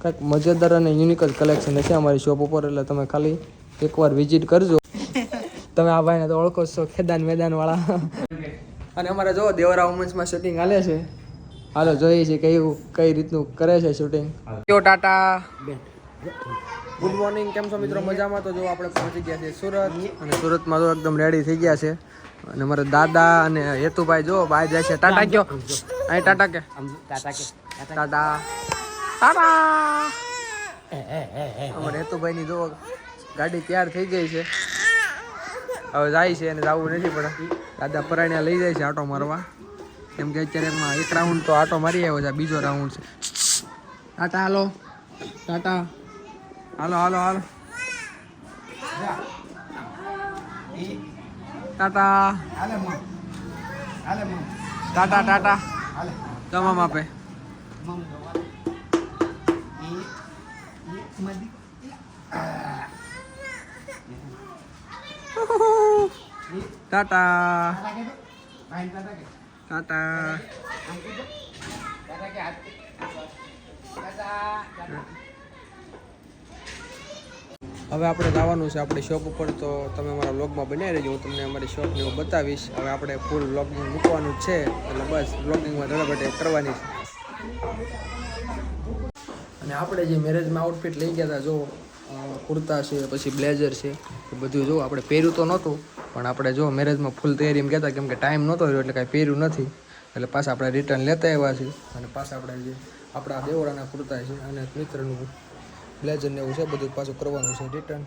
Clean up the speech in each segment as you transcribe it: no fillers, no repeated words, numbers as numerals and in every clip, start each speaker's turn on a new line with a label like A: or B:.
A: કંઈક મજેદાર અને યુનિક જ કલેક્શન છે અમારી શોપ ઉપર, એટલે તમે ખાલી એકવાર વિઝિટ કરજો. તમે આ ભાઈને તો ઓળખો છો, ખેદાન મેદાનવાળા. અને અમારે જો દેવરા વુમન્સમાં શૂટિંગ હાલે છે. હાલો જોઈએ છે કઈ રીતનું કરે છે શૂટિંગ. કયો ટાટા ગુડ મોર્નિંગ, કેમ છો મિત્રો? મજામાં? તો જો આપણે પહોંચી ગયા છીએ સુરત, અને સુરતમાં તો એકદમ રેડી થઈ ગયા છે. અને અમારા દાદા અને હેતુભાઈ જો બહાર જાય છે. ટાટા કયો? અહીં ટાટા કે ટાટા અમારે હેતુભાઈની જો ગાડી તૈયાર થઈ ગઈ છે, હવે જાય છે. અને જવું નથી પડે, દાદા પરાણ્યા લઈ જાય છે આટો મારવા, કેમ કે અત્યારે એમાં એક રાઉન્ડ તો આટો મારી આવ્યો છે, બીજો રાઉન્ડ છે. ટાટા હાલો, ટાટા હાલો હાલો હાલો, ટાટા ટાટા ટાટા તમામ આપે. ટાટા ટાટા હવે આપણે જવાનું છે આપણી શોપ ઉપર, તો તમે અમારા વ્લોગમાં બનાવી રહેજો. હું તમને અમારી શોપને હું બતાવીશ. હવે આપણે ફૂલ વ્લોગિંગ મૂકવાનું જ છે, એટલે બસ વ્લોગિંગમાં ધડાબડે કરવાની છે. અને આપણે જે મેરેજમાં આઉટફિટ લઈ ગયા હતા, જો કુર્તા છે, પછી બ્લેઝર છે, એ બધું જો આપણે પહેર્યું તો નહોતું, પણ આપણે જો મેરેજમાં ફૂલ તૈયારીમાં ગયા હતા, કેમ કે ટાઈમ નહોતો રહ્યો એટલે કાંઈ પહેર્યું નથી, એટલે પાછા આપણે રિટર્ન લેતા આવ્યા છીએ. અને પાછા આપણે જે આપણા દેવડાના કુર્તા છે અને મિત્રનું બ્લેઝર ને એવું છે, બધું પાછું કરવાનું છે રિટર્ન.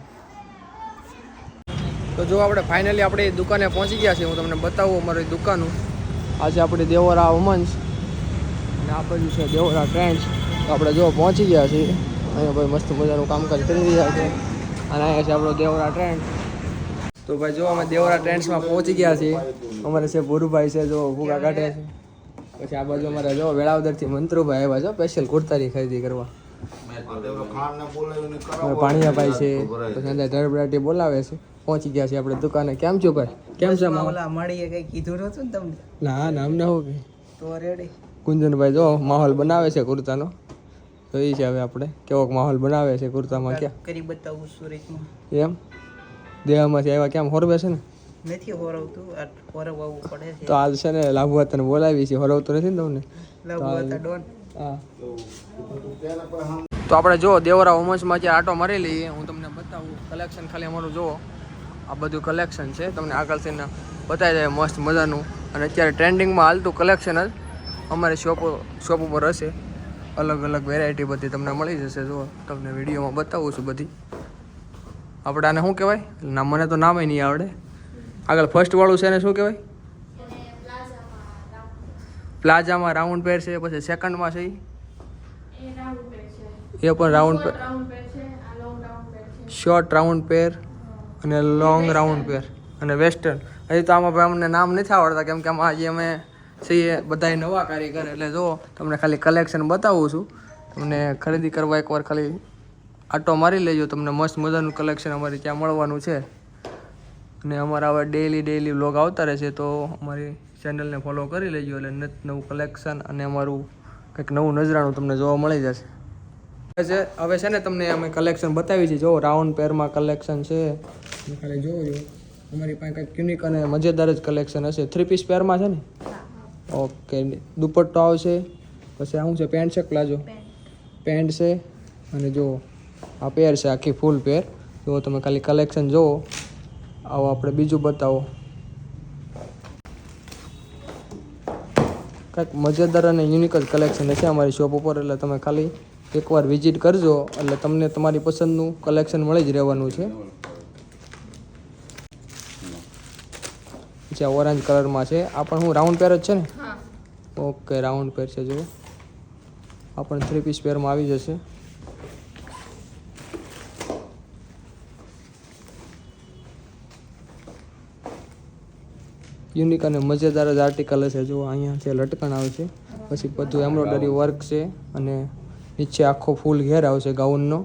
A: તો જો આપણે ફાઇનલી આપણી દુકાને પહોંચી ગયા છીએ. હું તમને બતાવું અમારી દુકાનું. આજે આપણી દેવરા વુમન્સ અને આ બાજુ છે દેવરા ટ્રેન્ડ્સ. તો આપણે જો પહોંચી ગયા છીએ. અહીંયા ભાઈ મસ્ત મજાનું કામકાજ કરી રહ્યા છે, અને અહીંયા છે આપણો દેવરા ટ્રેન્ડ. તો ભાઈ જો અમે દેવરા ટ્રેન્ડ્સમાં પહોંચી ગયા છીએ. અમારે છે ભૂરુભાઈ છે, જો ભૂગા કાઢે છે. પછી આ બાજુ અમારે જો વેળાવદરથી મંત્રુભાઈ આવ્યા છે સ્પેશિયલ કુર્તાની ખરીદી કરવા. પાણીયાભાઈ છે, પછી અંદર ધરબડાટી બોલાવે છે. પહોંચી ગયા છે આપણે દુકાને. કેમ છો ભાઈ? કેમ છે?
B: મળીએ કઈ કીધું નતું ને તમને?
A: ના ના, અમને હું કે
B: તો રેડી.
A: કુંજનભાઈ જો માહોલ બનાવે છે કુર્તાનો. તો એ છે હવે આપણે કેવોક માહોલ બનાવે છે કુર્તામાં. ક્યાં
B: કરી બતાવું સુરતમાં
A: એમ દેહમાંથી આવ્યા કેમ હોરવે છે ને?
B: નથી હોરવતું, આ હોરવવું પડે છે.
A: તો આજ છે ને લાભવા તને બોલાવી છે, હોરવતો નથી ને તમને?
B: લાભવા ડોન.
A: હા, તો આપણે જો દેવરા વુમન્સમાં જે આટો મારી લઈએ. હું તમને બતાવું કલેક્શન, ખાલી અમારું જુઓ. આ બધું કલેક્શન છે, તમને આગળથી બતાવી જાય મસ્ત મજાનું. અને અત્યારે ટ્રેન્ડિંગમાં હાલતું કલેક્શન જ અમારી શોપ ઉપર હશે. અલગ અલગ વેરાયટી બધી તમને મળી જશે. જો તમને વિડીયોમાં બતાવું છું બધી. આપણે આને શું કહેવાય? ના, મને તો નામે નહીં આવડે. આગળ ફર્સ્ટ વાળું છે ને શું કહેવાય? પ્લાઝામાં રાઉન્ડ પેર છે. પછી સેકન્ડમાં છે એ પણ રાઉન્ડ પેર, શોર્ટ રાઉન્ડ પેર અને લોંગ રાઉન્ડ પેર અને વેસ્ટર્ન. હજી તો આમાં ભાઈ અમને નામ નથી આવડતા, કેમ કે આમાં હજી અમે છીએ બધા નવા કારીગર. એટલે જો તમને ખાલી કલેક્શન બતાવું છું. તમને ખરીદી કરવા એકવાર ખાલી આટો મારી લેજો. તમને મસ્ત મજાનું કલેક્શન અમારે ત્યાં મળવાનું છે. અને અમારા હવે ડેઈલી વ્લોગ આવતા રહેશે, તો અમારી ચેનલને ફોલો કરી લેજો. એટલે નવું કલેક્શન અને અમારું કંઈક નવું નજરાણું તમને જોવા મળી જશે. હવે છે ને તમને અમે કલેક્શન બતાવી છે. જો રાઉન્ડ પેરમાં કલેક્શન છે, ખાલી જોજો. અમારી પાસે કંઈક યુનિક અને મજેદાર જ કલેક્શન હશે. 3 પીસ પેરમાં છે ને? ઓકે. દુપટ્ટો આવશે, પછી શું છે? પેન્ટ છે, પ્લાઝો પેન્ટ છે. અને જો આ પેર છે, આખી ફૂલ પેર. જો તમે ખાલી કલેક્શન જુઓ. આવો આપણે બીજું બતાવો. કંઈક મજેદાર અને યુનિક જ કલેક્શન છે અમારી શોપ ઉપર, એટલે તમે ખાલી એકવાર વિઝિટ કરજો, એટલે તમને તમારી પસંદનું કલેક્શન મળી જ રહેવાનું છે. જે ઓરેન્જ કલરમાં છે, આ પણ હું રાઉન્ડ પેર જ છે ને? ઓકે, રાઉન્ડ પેર છે. જુઓ, આ પણ 3 પીસ પેરમાં આવી જશે. યુનિક અને મજેદાર જ આર્ટિકલ હશે. જુઓ, અહીંયા છે લટકણ આવશે, પછી બધું એમ્બ્રોઇડરી વર્ક છે, અને નીચે આખો ફૂલ ઘેર આવશે ગાઉનનો,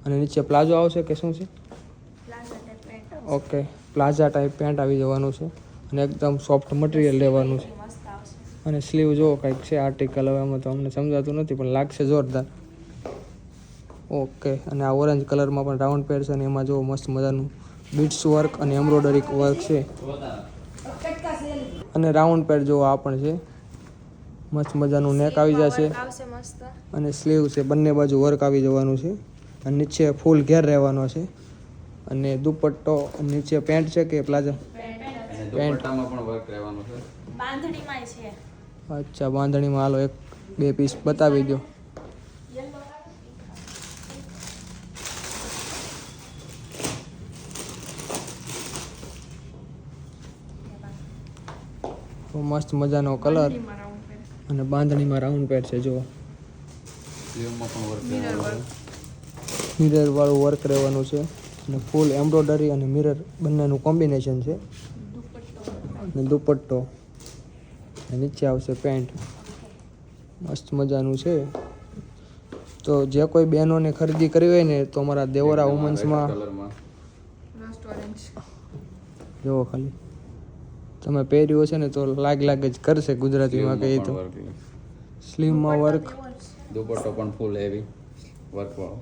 A: અને નીચે પ્લાઝો આવશે કે શું છે? ઓકે, પ્લાઝા ટાઈપ પેન્ટ આવી જવાનું છે, અને એકદમ સોફ્ટ મટીરિયલ લેવાનું છે. અને સ્લીવ જો કંઈક છે આર્ટિકલ. હવે આમાં તો અમને સમજાતું નથી, પણ લાગશે જોરદાર. ઓકે, અને આ ઓરેન્જ કલરમાં પણ રાઉન્ડ પેર છે અને એમાં જો મસ્ત મજાનું બીટ્સ વર્ક અને એમ્બ્રોઇડરી વર્ક છે. અને રાઉન્ડ પેર જો આ પણ છે, મસ્ત મજાનું નેક આવી જશે અને સ્લીવ છે, બંને બાજુ વર્ક આવી જવાનું છે અને નીચે ફૂલ ઘેર રહેવાનો છે. અને દુપટ્ટો નીચે પેન્ટ છે કે પ્લાઝો?
C: દુપટ્ટામાં પણ વર્ક રહેવાનું છે.
D: બાંધણીમાં છે.
A: અચ્છા, બાંધણીમાં હાલો એક બે પીસ બતાવી દો. મસ્ત મજાનો કલર અને બાંધણીમાં રાઉન્ડ પેર છે. જો
C: સ્લીવમાં પણ વર્ક રહેવાનું છે.
A: મિરર વાળું વર્ક રહેવાનું છે અને ફૂલ એમ્બ્રોઇડરી અને મિરર બંનેનું કોમ્બિનેશન છે. અને દુપટ્ટો અને નીચે આવશે પેન્ટ, મસ્ત મજાનું છે. તો જે કોઈ બહેનોને ખરીદી કરવી હોય ને તો અમારા દેવરા વુમન્સમાં
C: કલરમાં
A: જુઓ ખાલી તમે પહેર્યું હશે ને તો લાગ જ કરશે ગુજરાતીમાં કહીએ તો. સ્લીવમાં વર્ક,
C: દુપટ્ટો પણ ફૂલ હેવી વર્ક વાળો.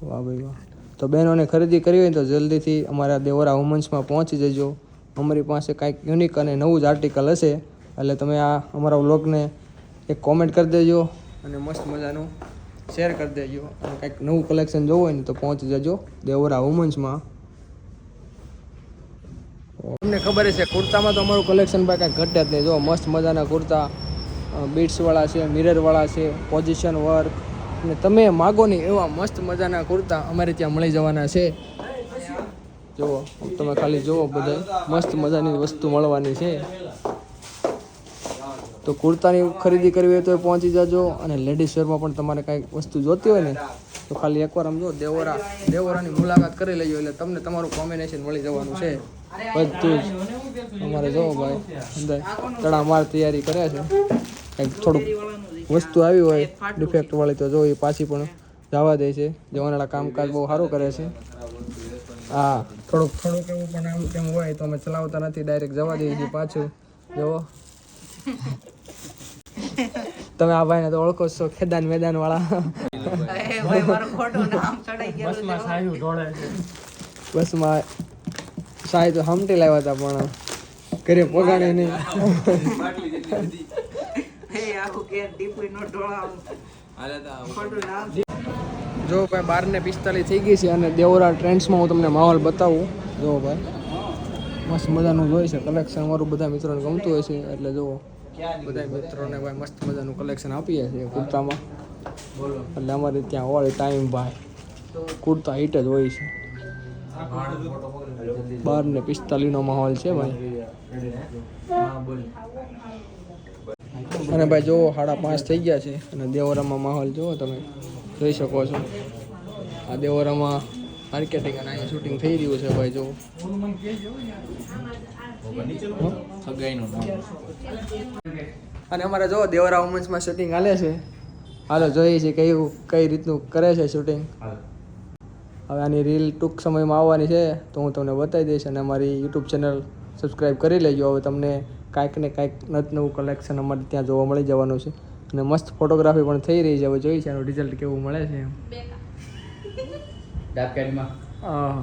A: વાહ ભાઈ વાહ. તો બહેનોને ખરીદી કરવી હોય તો જલ્દીથી અમારા દેવરા વુમન્સમાં પહોંચી જજો. અમારી પાસે કાંઈક યુનિક અને નવું જ આર્ટિકલ હશે એટલે તમે આ અમારા વ્લોગને એક કોમેન્ટ કરી દેજો અને મસ્ત મજાનું શેર કરી દેજો. અને કાંઈક નવું કલેક્શન જોવું હોય ને તો પહોંચી જજો દેવરા વુમન્સમાં. તમને ખબર છે કુર્તામાં તો અમારું કલેક્શન ભાઈ કાંઈ ઘટે જ નહીં. જો મસ્ત મજાના કુર્તા બીટ્સવાળા છે, મિરરવાળા છે, પોઝિશન વર્ક, અને તમે માગો નહીં એવા મસ્ત મજાના કુર્તા અમારે ત્યાં મળી જવાના છે. જુઓ તમે ખાલી જુઓ, બધા મસ્ત મજાની વસ્તુ મળવાની છે. તો કુર્તાની ખરીદી કરવી હોય તો પહોંચી જજો. અને લેડીઝ વેરમાં પણ તમારે કાંઈક વસ્તુ જોતી હોય ને તો ખાલી એકવાર આમ જો દેવરાની મુલાકાત કરી લેજો એટલે તમને તમારું કોમ્બિનેશન મળી જવાનું છે બધું જ. અમારે જોવો ભાઈ અંદર તડામાર તૈયારી કરે છે. કંઈક થોડુંક વસ્તુ આવી હોય ડિફેક્ટ વાળી તો જો એ પાછી પણ જવા દે છે. જવાનાળા કામકાજ બહુ સારું કરે છે. હા, થોડુંક એવું પણ આમ કેમ હોય તો અમે ચલાવતા નથી, ડાયરેક્ટ જવા દઈએ છીએ પાછું. જુઓ તમે આ ભાઈને તો ઓળખો છો, ખેદાન મેદાન વાળા. બસમાં સાહેબ તો હમટી લાવ્યા હતા પણ ઘરે પગાડે નહીં. જો ભાઈ 12:45 થઈ ગઈ છે અને દેવરા ટ્રેન્ડ્સમાં હું તમને માહોલ બતાવું. જો ભાઈ મસ્ત મજાનું જોઈ છે કલેક્શન, અમારું બધા મિત્રોને ગમતું હોય છે એટલે જુઓ બધા મિત્રોને ભાઈ મસ્ત મજાનું કલેક્શન આપીએ છીએ કુર્તામાં. એટલે અમારે ત્યાં ઓલ ટાઈમ ભાઈ કુર્તા હિટ જ હોય છે. 12:45 માહોલ છે ભાઈ. અને ભાઈ જુઓ 5:30 થઈ ગયા છે અને દેવરામાં માહોલ જુઓ તમે જોઈ શકો છો. આ દેવરામાં માર્કેટિંગ અને અહીંયા શૂટિંગ થઈ રહ્યું છે ભાઈ. જુઓ અને અમારે જો દેવરા વુમન્સમાં શૂટિંગ હાલે છે. હાલો જોઈએ છે કઈ રીતનું કરે છે શૂટિંગ. હવે આની રીલ ટૂંક સમયમાં આવવાની છે તો હું તમને બતાવી દઈશ. અને અમારી યુટ્યુબ ચેનલ સબસ્ક્રાઈબ કરી લેજો. હવે તમને કાંઈક ને કાંઈક નવું કલેક્શન અમારે ત્યાં જોવા મળી જવાનું છે. અને મસ્ત ફોટોગ્રાફી પણ થઈ રહી છે. હવે જોઈ છે એનું રિઝલ્ટ કેવું મળે છે એમ. હા,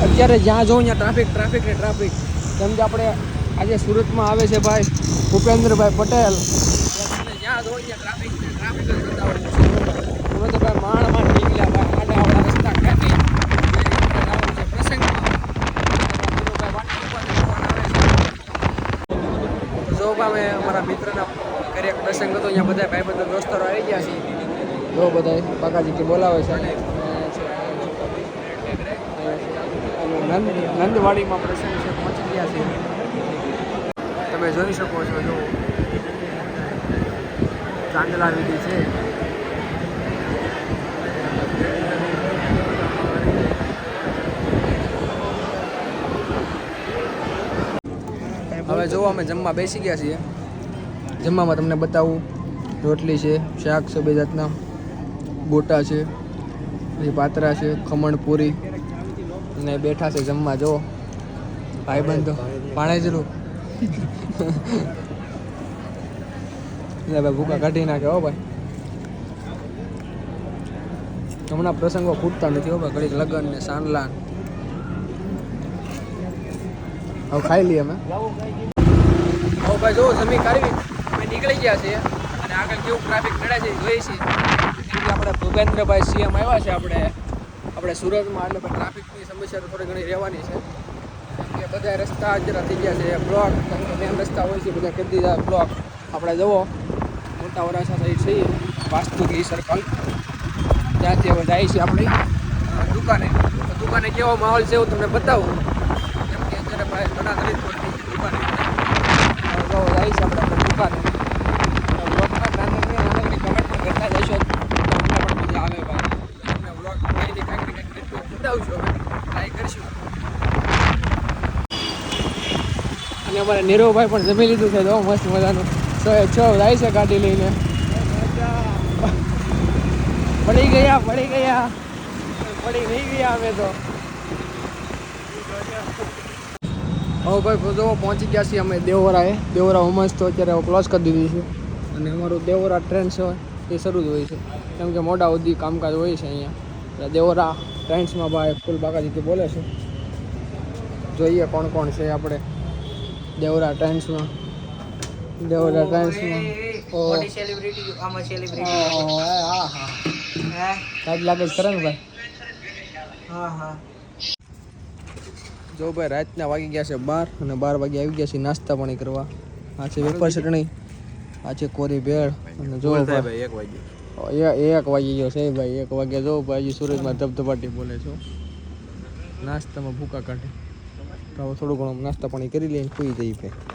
A: અત્યારે જ્યાં જોઉં ત્યાં ટ્રાફિક. કેમ કે આપણે આજે સુરતમાં આવે છે ભાઈ ભૂપેન્દ્રભાઈ પટેલ. જ્યાં જોઉં ત્યાં ટ્રાફિક જ બતાવવાનું છે. અમે તો ભાઈ માંડ નીકળ્યા ભાઈ, આડા રસ્તા કાઢી પ્રસંગમાં. જો અમે અમારા મિત્રના ઘરે એક પ્રસંગ હતો, અહીંયા બધા ભાઈબંધો દોસ્તારો આવી ગયા છે. જો બધા કાકાજી બોલાવે છે. નંદવાડીમાં પ્રસંગ છે, પહોંચી ગયા છે. તમે જોઈ શકો છો. જો ચાંદલા વિધિ છે. હવે જો અમે જમવા બેસી ગયા છીએ. જમવામાં તમને બતાવું, રોટલી છે, શાક છે, બે જાતના ગોટા છે, પછી પાતરા છે, ખમણ પૂરી અને બેઠા છે જમવા. જો ભાઈબંધો પાણેજરું એટલે ભાઈ ભૂકા કાઢી નાખે હો ભાઈ. હમણાં પ્રસંગો ખૂટતા નથી હો ભાઈ, ઘડીક લગ્ન ને સાંડલા ને. હવે ખાઈ લઈએ અમે. હવે ભાઈ જો જમી કાઢવી અમે નીકળી ગયા છીએ અને આગળ કેવું ટ્રાફિક નડે છે એ જોઈએ છીએ. કેમ કે આપણે ભૂપેન્દ્રભાઈ સીએમ આવ્યા છે આપણે સુરતમાં, એટલે ટ્રાફિકની સમસ્યા તો થોડી ઘણી રહેવાની છે. કેમ કે બધા રસ્તા જરા થઈ ગયા છે બ્લોક, કારણ કે મેન રસ્તા હોય છે બધા કરી દીધા બ્લોક. આપણે જુઓ મોટા વરાછા સાઈડ છીએ, વાસ્તુકી સર્કલ, ત્યાંથી હવે જાય છે આપણી દુકાને કેવો માહોલ છે એવું તમને બતાવું. કેમ કે અત્યારે ભાઈ ઘણા ખરીદ દુકાને તો જાય છે આપણે દુકાને. બ્લોગમાં નાની કમેન્ટ કરતા જઈશું તો અમને પણ મજા આવે ભાઈ. તમને બ્લોગ કંઈક બતાવશું, અમે ટ્રાય કરીશું. અને અમારે નીરવભાઈ પણ જમી લીધું છે તો મસ્ત મજાનું 106 જાય છે ગાડી લઈને. પડી નહીં ગયા અમે તો. હવે ભાઈ જો પહોંચી ગયા છીએ અમે દેવરા હોમસ તો અત્યારે ક્લોઝ કરી દીધી છે. અને અમારું દેવરા ટ્રેન્ડ્સ હોય એ શરૂ જ હોય છે, કેમ કે મોડા સુધી કામકાજ હોય છે અહીંયા. એટલે દેવરા ટ્રેન્ડ્સમાં ભાઈ ફૂલ બાકાજીથી બોલે છે. જોઈએ કોણ કોણ છે આપણે દેવરા ટ્રેન્ડ્સમાં.
B: મોટી સેલિબ્રિટી આમાં સેલિબ્રિટી
A: હા કાંઈક લાગે છે ને ભાઈ.
B: હા
A: જો ભાઈ રાતના વાગી ગયા છે 12 અને 12 વાગે આવી ગયા છે નાસ્તા પાણી કરવા. આ છે વેફર ચટણી, આ છે કોરી ભેળ અને જો ભાઈ 1 વાગી ગયો છે ભાઈ. 1 વાગે જો ભાઈ સુરતમાં ધબધબાટી બોલે છો. નાસ્તામાં ભૂકા કાઢે તો હવે થોડું ઘણું નાસ્તા પાણી કરી લઈને સુઈ જઈએ ભાઈ.